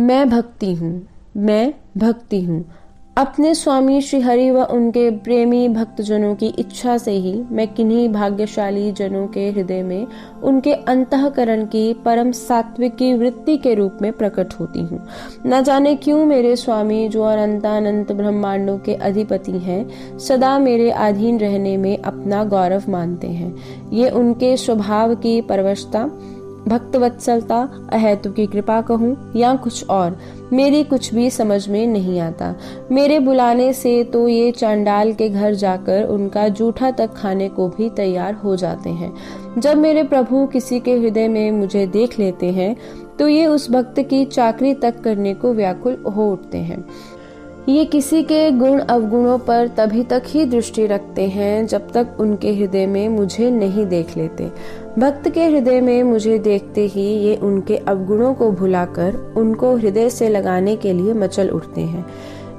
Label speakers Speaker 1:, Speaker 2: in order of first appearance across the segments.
Speaker 1: मैं भक्ति हूँ। अपने स्वामी श्री हरि व उनके प्रेमी भक्तजनों की इच्छा से ही मैं किन्हीं भाग्यशाली जनों के हृदय में उनके अंतःकरण की परम सात्विकी वृत्ति के रूप में प्रकट होती हूँ। न जाने क्यों मेरे स्वामी जो अनंतानंत ब्रह्मांडों के अधिपति हैं, सदा मेरे अधीन रहने में अपना गौरव मानते हैं। ये उनके स्वभाव की परवशता, भक्तवत्सलता, अहेतु की कृपा कहूँ या कुछ और, मेरी कुछ भी समझ में नहीं आता। मेरे बुलाने से तो ये चांडाल के घर जाकर उनका जूठा तक खाने को भी तैयार हो जाते हैं। जब मेरे प्रभु किसी के हृदय में मुझे देख लेते हैं तो ये उस भक्त की चाकरी तक करने को व्याकुल हो उठते हैं। ये किसी के गुण अवगुणों पर तभी तक ही दृष्टि रखते हैं जब तक उनके हृदय में मुझे नहीं देख लेते। भक्त के हृदय में मुझे देखते ही ये उनके अवगुणों को भुलाकर उनको हृदय से लगाने के लिए मचल उठते हैं।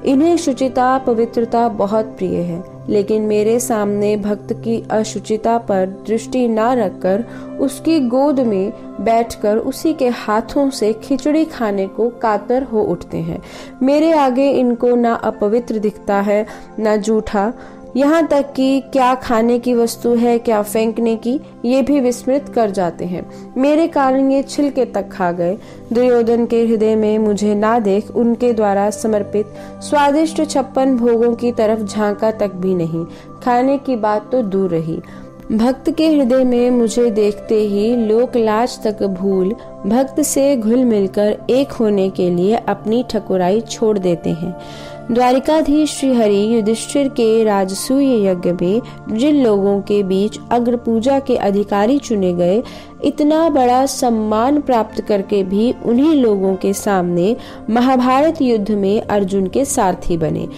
Speaker 1: इन्हें शुचिता, पवित्रता बहुत प्रिय है, लेकिन मेरे सामने भक्त की अशुचिता पर दृष्टि न रखकर उसकी गोद में बैठकर उसी के हाथों से खिचड़ी खाने को कातर हो उठते हैं। मेरे आगे इनको ना अपवित्र दिखता है ना जूठा, यहाँ तक कि क्या खाने की वस्तु है क्या फेंकने की, ये भी विस्मृत कर जाते हैं। मेरे कारण ये छिलके तक खा गए। दुर्योधन के हृदय में मुझे ना देख उनके द्वारा समर्पित स्वादिष्ट 56 भोगों की तरफ झांका तक भी नहीं, खाने की बात तो दूर रही। भक्त के हृदय में मुझे देखते ही लोक लाज तक भूल भक्त से घुल मिलकर एक होने के लिए अपनी ठकुराई छोड़ देते हैं। द्वारिकाधीश श्री हरि युधिष्ठिर के राजसूय यज्ञ में जिन लोगों के बीच अग्र पूजा के अधिकारी चुने गए, इतना बड़ा सम्मान प्राप्त करके भी उन्हीं लोगों के सामने महाभारत युद्ध में अर्जुन के सारथी बने।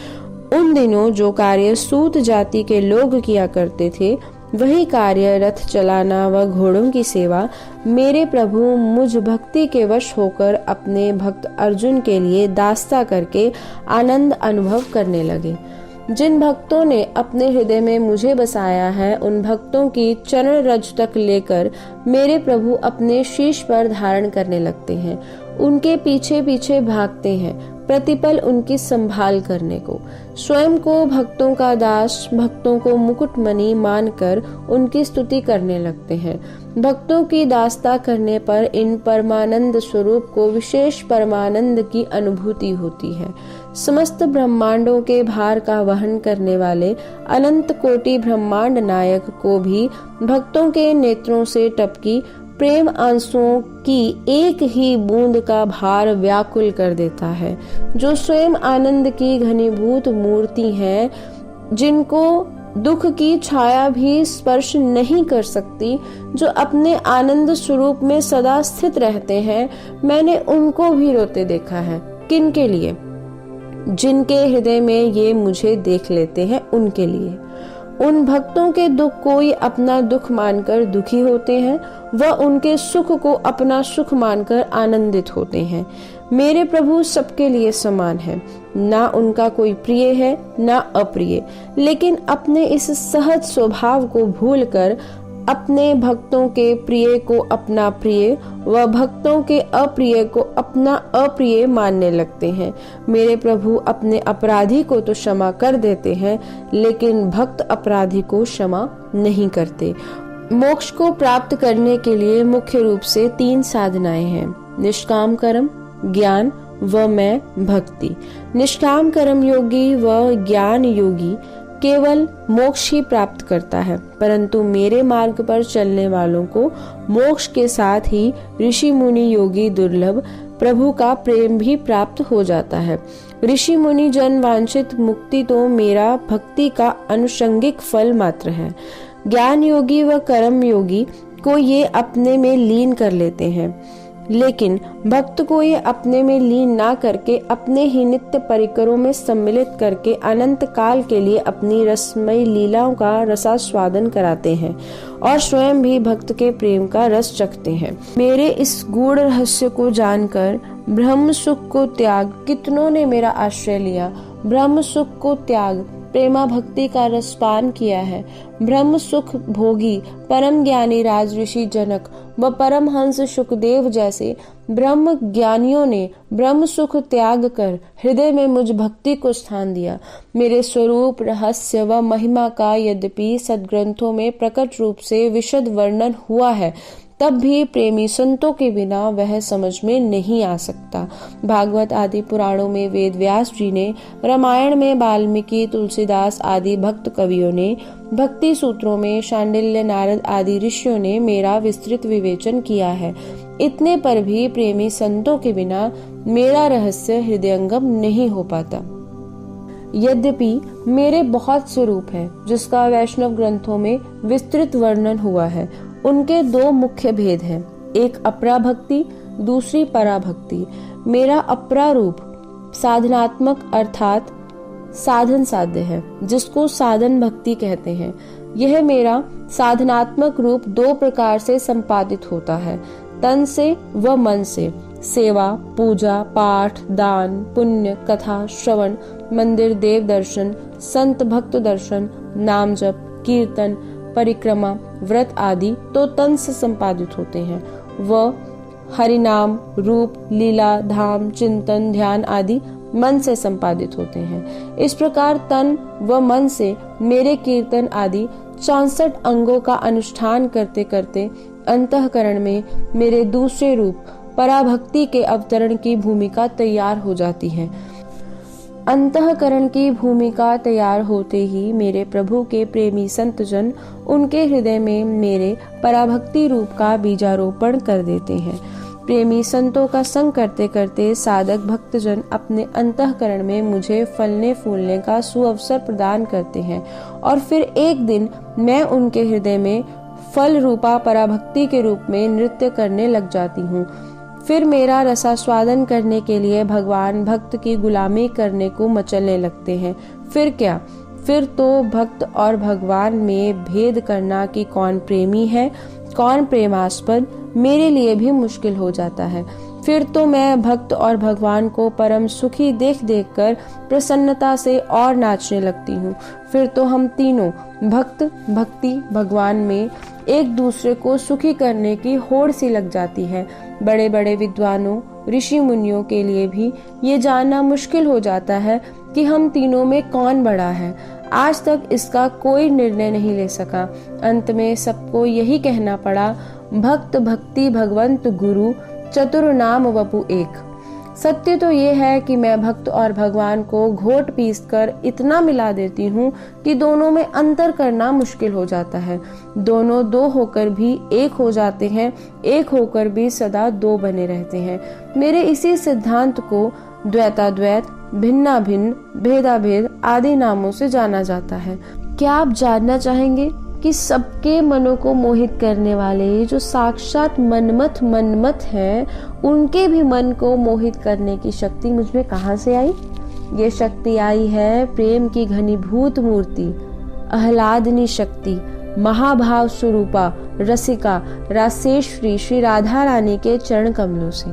Speaker 1: उन दिनों जो कार्य सूत जाति के लोग किया करते थे, वही कार्य रथ चलाना व घोड़ों की सेवा मेरे प्रभु मुझ भक्ति के वश होकर अपने भक्त अर्जुन के लिए दास्ता करके आनंद अनुभव करने लगे। जिन भक्तों ने अपने हृदय में मुझे बसाया है, उन भक्तों की चरण रज तक लेकर मेरे प्रभु अपने शीश पर धारण करने लगते हैं। उनके पीछे पीछे भागते हैं, प्रतिपल उनकी संभाल करने को। स्वयं को भक्तों का दास, भक्तों को मुकुटमणि मानकर उनकी स्तुति करने लगते हैं। भक्तों की दास्ता करने पर इन परमानंद स्वरूप को विशेष परमानंद की अनुभूति होती है। समस्त ब्रह्मांडों के भार का वहन करने वाले अनंत कोटि ब्रह्मांड नायक को भी भक्तों के नेत्रों से टपकी प्रेम आंसुओं की एक ही बूंद का भार व्याकुल कर देता है। जो स्वयं आनंद की घनीभूत मूर्ति हैं, जिनको दुख की छाया भी स्पर्श नहीं कर सकती, जो अपने आनंद स्वरूप में सदा स्थित रहते हैं, मैंने उनको भी रोते देखा है। किनके लिए? जिनके हृदय में ये मुझे देख लेते हैं, उनके लिए। उन भक्तों के दुख को ही अपना दुख मानकर दुखी होते हैं, वह उनके सुख को अपना सुख मानकर आनंदित होते हैं। मेरे प्रभु सबके लिए समान है, ना उनका कोई प्रिय है ना अप्रिय, लेकिन अपने इस सहज स्वभाव को भूलकर अपने भक्तों के प्रिय को अपना प्रिय व भक्तों के अप्रिय को अपना अप्रिय मानने लगते हैं। मेरे प्रभु अपने अपराधी को तो क्षमा कर देते हैं, लेकिन भक्त अपराधी को क्षमा नहीं करते। मोक्ष को प्राप्त करने के लिए मुख्य रूप से 3 साधनाएं हैं: निष्काम कर्म, ज्ञान व मैं भक्ति। निष्काम कर्म योगी व ज्ञान योगी केवल मोक्ष ही प्राप्त करता है, परंतु मेरे मार्ग पर चलने वालों को मोक्ष के साथ ही ऋषि मुनि योगी दुर्लभ प्रभु का प्रेम भी प्राप्त हो जाता है। ऋषि मुनि जन वांछित मुक्ति तो मेरा भक्ति का अनुषंगिक फल मात्र है। ज्ञान योगी व कर्म योगी को ये अपने में लीन कर लेते हैं, लेकिन भक्त को ये अपने में लीन ना करके अपने ही नित्य परिकरों में सम्मिलित करके अनंत काल के लिए अपनी रसमयी लीलाओं का रसास्वादन कराते हैं और स्वयं भी भक्त के प्रेम का रस चखते हैं। मेरे इस गूढ़ रहस्य को जानकर ब्रह्म सुख को त्याग कितनों ने मेरा आश्रय लिया। ब्रह्म सुख को त्याग प्रेमा भक्ति का रसपान किया है। ब्रह्म सुख भोगी परम ज्ञानी राज ऋषि जनक व परमहंस शुकदेव जैसे ब्रह्म ज्ञानियों ने ब्रह्म सुख त्याग कर हृदय में मुझ भक्ति को स्थान दिया। मेरे स्वरूप, रहस्य व महिमा का यद्यपि सद्ग्रंथों में प्रकट रूप से विशद वर्णन हुआ है, तब भी प्रेमी संतों के बिना वह समझ में नहीं आ सकता। भागवत आदि पुराणों में वेद व्यास जी ने, रामायण में वाल्मीकि, तुलसीदास आदि भक्त कवियों ने, भक्ति सूत्रों में शांडिल्य, नारद आदि ऋषियों ने मेरा विस्तृत विवेचन किया है। इतने पर भी प्रेमी संतों के बिना मेरा रहस्य हृदयंगम नहीं हो पाता। यद्यपि मेरे बहुत स्वरूप हैं, जिसका वैष्णव ग्रंथों में विस्तृत वर्णन हुआ है। उनके दो मुख्य भेद हैं, एक अपरा भक्ति, दूसरी पराभक्ति। मेरा अपरा रूप साधनात्मक अर्थात साधन साध्य है, जिसको साधन भक्ति कहते हैं। यह मेरा साधनात्मक रूप दो प्रकार से संपादित होता है, तन से व मन से। सेवा, पूजा, पाठ, दान, पुण्य, कथा, श्रवण, मंदिर, देव दर्शन, संत भक्त दर्शन, नाम जप, कीर्तन, परिक्रमा, व्रत आदि तो तन से संपादित होते हैं व हरिनाम, रूप, लीला, धाम, चिंतन, ध्यान आदि मन से संपादित होते हैं। इस प्रकार तन व मन से मेरे कीर्तन आदि 64 अंगों का अनुष्ठान करते करते अंतःकरण में मेरे दूसरे रूप पराभक्ति के अवतरण की भूमिका तैयार हो जाती है। अंतःकरण की भूमिका तैयार होते ही मेरे प्रभु के प्रेमी संतजन उनके हृदय में मेरे पराभक्ति रूप का बीजारोपण कर देते हैं। प्रेमी संतों का संग करते करते साधक भक्तजन अपने अंतःकरण में मुझे फलने फूलने का सुअवसर प्रदान करते हैं और फिर एक दिन मैं उनके हृदय में फल रूपा पराभक्ति के रूप में नृत्य करने लग जाती हूँ। फिर मेरा रसास्वादन करने के लिए भगवान भक्त की गुलामी करने को मचलने लगते हैं। फिर क्या, फिर तो भक्त और भगवान में भेद करना कि कौन प्रेमी है कौन प्रेमास्पद मेरे लिए भी मुश्किल हो जाता है। फिर तो मैं भक्त और भगवान को परम सुखी देख देख कर प्रसन्नता से और नाचने लगती हूँ। फिर तो हम तीनों भक्त भक्ति भगवान में एक दूसरे को सुखी करने की होड़ सी लग जाती है। बड़े बड़े विद्वानों ऋषि मुनियों के लिए भी ये जानना मुश्किल हो जाता है कि हम तीनों में कौन बड़ा है। आज तक इसका कोई निर्णय नहीं ले सका। अंत में सबको यही कहना पड़ा, भक्त भक्ति भगवंत गुरु चतुर नाम वपु एक। सत्य तो ये है कि मैं भक्त और भगवान को घोट पीस कर इतना मिला देती हूँ कि दोनों में अंतर करना मुश्किल हो जाता है। दोनों दो होकर भी एक हो जाते हैं, एक होकर भी सदा दो बने रहते हैं। मेरे इसी सिद्धांत को द्वैताद्वैत, भिन्ना भिन्न, भेदा भेद आदि नामों से जाना जाता है। क्या आप जानना चाहेंगे कि सबके मनों को मोहित करने वाले जो साक्षात मनमथ हैं, उनके भी मन को मोहित करने की शक्ति मुझ में कहाँ से आई? ये शक्ति आई है प्रेम की घनीभूत मूर्ति, आह्लादनी शक्ति, महाभाव स्वरूपा रसिका रासेश्वरी श्री राधा रानी के चरण कमलों से।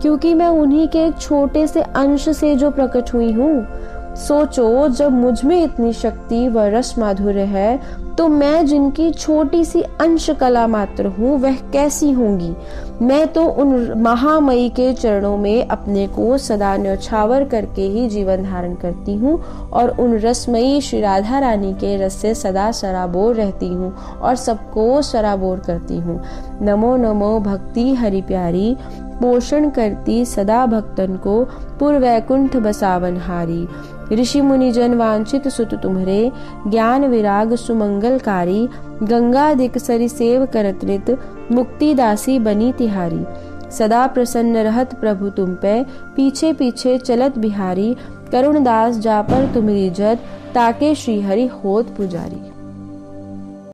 Speaker 1: क्योंकि मैं उन्हीं के एक छोटे से अंश से जो प्रकट हुई हूँ। सोचो, जब मुझ में इतनी शक्ति व रस माधुर्य है तो मैं जिनकी छोटी सी अंश कला मात्र हूँ वह कैसी होंगी। मैं तो उन महामयी के चरणों में अपने को सदा न्यौछावर करके ही जीवन धारण करती हूँ और उन रसमयी श्री राधा रानी के रस से सदा सराबोर रहती हूँ और सबको सराबोर करती हूँ। नमो नमो भक्ति हरि प्यारी, पोषण करती सदा भक्तन को पुर वैकुंठ बसावन हारी। ऋषि मुनि जन वांछित सुत तुम्हरे, ज्ञान विराग सुमंगलकारी। गंगादिक सरिसेव करत नित, मुक्ति दासी बनी तिहारी। सदा प्रसन्न रहत प्रभु तुम पे, पीछे पीछे चलत बिहारी। करुणदास जा पर तुम्हारी जत, ताके श्री हरि होत पुजारी।